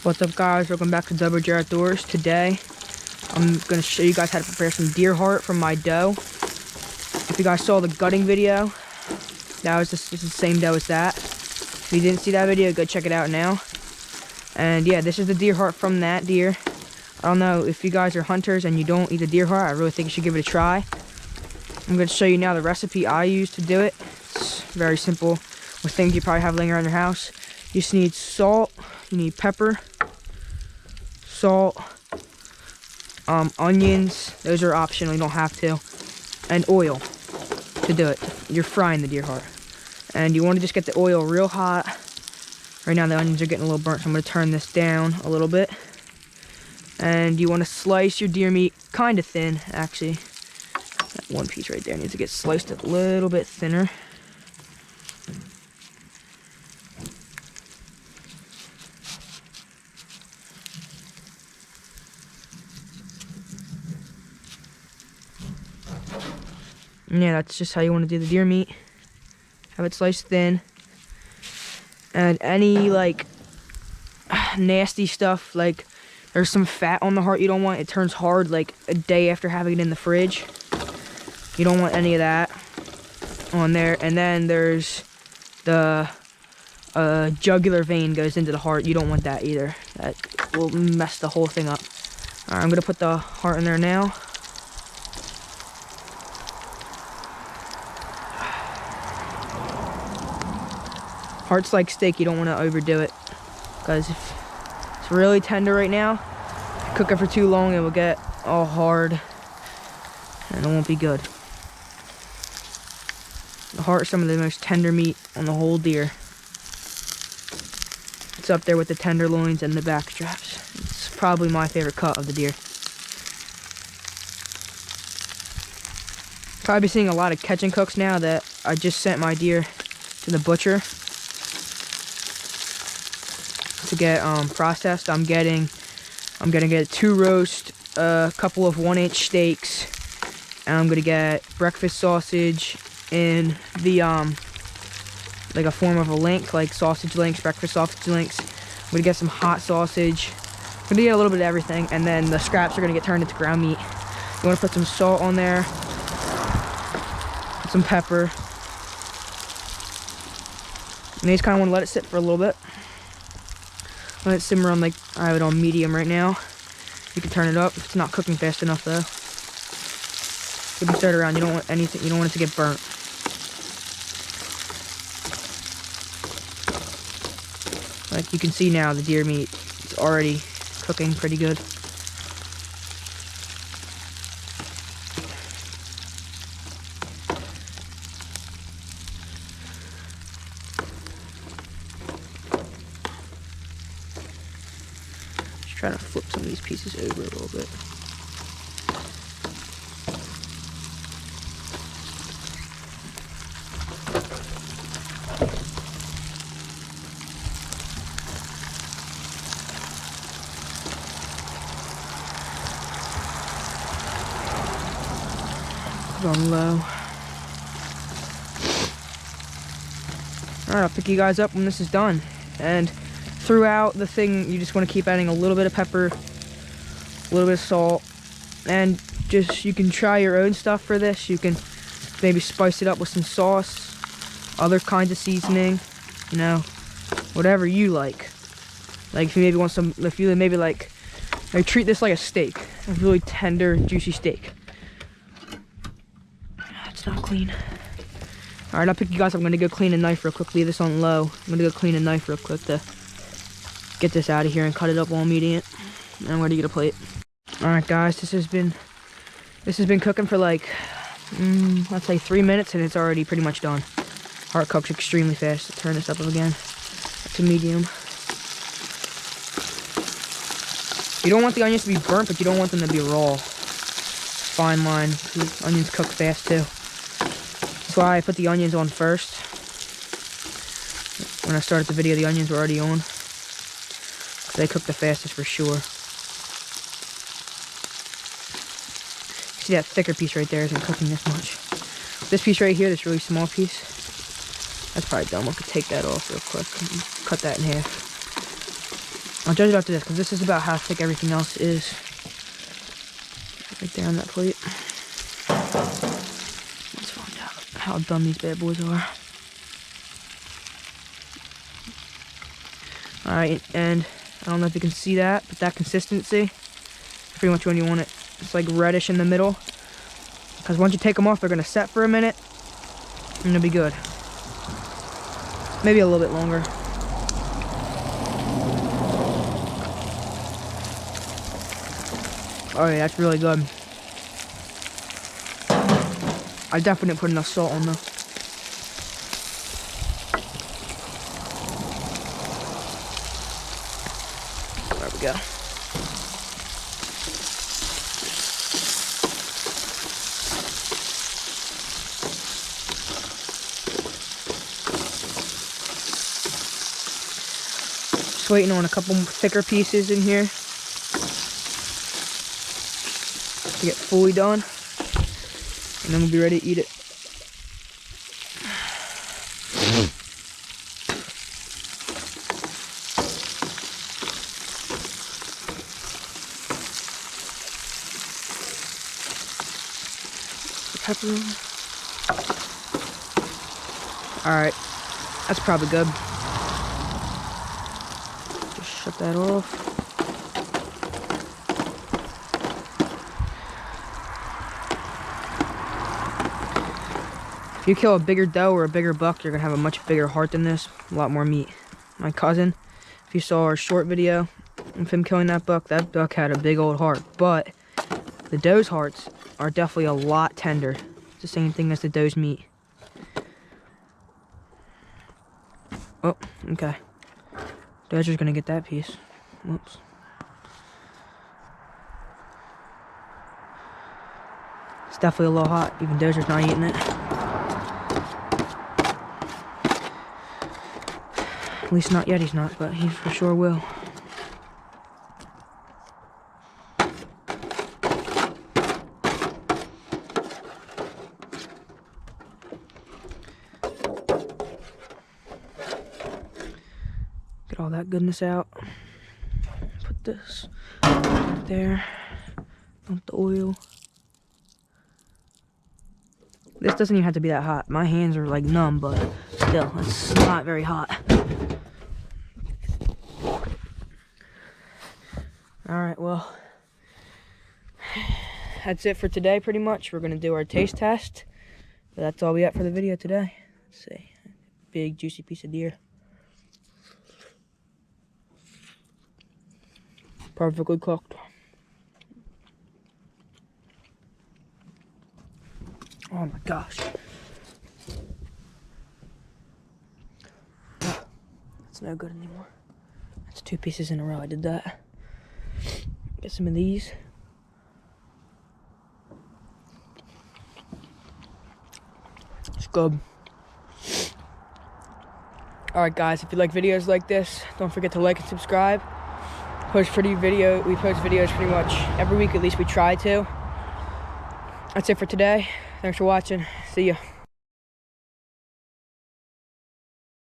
What's up, guys? Welcome back to Double J Outdoors. Today I'm going to show you guys how to prepare some deer heart from my doe. If you guys saw the gutting video, this is the same doe as that. If you didn't see that video, go check it out now. And yeah, this is the deer heart from that deer. I don't know if you guys are hunters and you don't eat the deer heart, I really think you should give it a try. I'm going to show you now the recipe I use to do it. It's very simple with things you probably have laying around your house. You just need salt, you need pepper, salt, onions, those are optional, you don't have to, and oil to do it. You're frying the deer heart. And you want to just get the oil real hot. Right now the onions are getting a little burnt, so I'm going to turn this down a little bit. And you want to slice your deer meat kind of thin, actually. That one piece right there needs to get sliced a little bit thinner. Yeah, that's just how you want to do the deer meat. Have it sliced thin. And any, like, nasty stuff, like, there's some fat on the heart you don't want. It turns hard, like, a day after having it in the fridge. You don't want any of that on there. And then there's the jugular vein goes into the heart. You don't want that either. That will mess the whole thing up. All right, I'm going to put the heart in there now. Heart's like steak, you don't want to overdo it, because if it's really tender right now, if you cook it for too long, it will get all hard and it won't be good. The heart is some of the most tender meat on the whole deer. It's up there with the tenderloins and the back straps. It's probably my favorite cut of the deer. Probably seeing a lot of catch and cooks now that I just sent my deer to the butcher to get processed. I'm gonna get 2 roast, a couple of 1-inch steaks, and I'm gonna get breakfast sausage in the like a form of a link, like sausage links, breakfast sausage links. I'm gonna get some hot sausage. I'm gonna get a little bit of everything, and then the scraps are gonna get turned into ground meat. You wanna put some salt on there, some pepper, and you just kinda wanna let it sit for a little bit. Let it simmer on, like, I have it on medium right now. You can turn it up if it's not cooking fast enough, though. You can stir it around. You don't want anything. You don't want it to get burnt. Like you can see now, the deer meat is already cooking pretty good. Trying to flip some of these pieces over a little bit. Put it on low. Alright, I'll pick you guys up when this is done. And throughout the thing, you just want to keep adding a little bit of pepper, a little bit of salt, and just, you can try your own stuff for this. You can maybe spice it up with some sauce, other kinds of seasoning, you know, whatever you like. Like if you maybe want some, if you maybe like treat this like a steak, a really tender, juicy steak. It's not clean. Alright, I'll pick you guys up. I'm gonna go clean a knife real quick. Leave this on low. I'm gonna go clean a knife real quick to get this out of here and cut it up all medium. And I'm ready to get a plate. Alright guys, this has been cooking for like let's say 3 minutes, and it's already pretty much done. Heart cooks extremely fast. Let's turn this up again to medium. You don't want the onions to be burnt, but you don't want them to be raw. Fine line. The onions cook fast too. That's why I put the onions on first. When I started the video, the onions were already on. They cook the fastest for sure. See that thicker piece right there isn't cooking this much. This piece right here, this really small piece, that's probably dumb. I could take that off real quick and cut that in half. I'll judge it after this, because this is about how thick everything else is. Right there on that plate. Let's find out how dumb these bad boys are. Alright, and I don't know if you can see that, but that consistency, pretty much when you want it. It's like reddish in the middle. Because once you take them off, they're going to set for a minute, and it'll be good. Maybe a little bit longer. Oh yeah, that's really good. I definitely didn't put enough salt on though. There we go. Just waiting on a couple thicker pieces in here to get fully done, and then we'll be ready to eat it. Pepper. Alright, that's probably good. Just shut that off. If you kill a bigger doe or a bigger buck, you're gonna have a much bigger heart than this, a lot more meat. My cousin, if you saw our short video of him killing that buck had a big old heart, but the doe's hearts are definitely a lot tender. It's the same thing as the doe's meat. Oh, okay. Dodger's gonna get that piece. Whoops. It's definitely a little hot. Even Dozer's not eating it. At least not yet, he's not, but he for sure will. Get all that goodness out. Put this right there. Dump the oil. This doesn't even have to be that hot. My hands are like numb, but still, it's not very hot. Alright, well, that's it for today pretty much. We're going to do our taste test. But that's all we got for the video today. Let's see. Big juicy piece of deer. Perfectly cooked. Oh my gosh. That's no good anymore. That's 2 pieces in a row I did that. Get some of these. It's good. Alright guys, if you like videos like this, don't forget to like and subscribe. We post videos pretty much every week, at least we try to. That's it for today. Thanks for watching. See ya.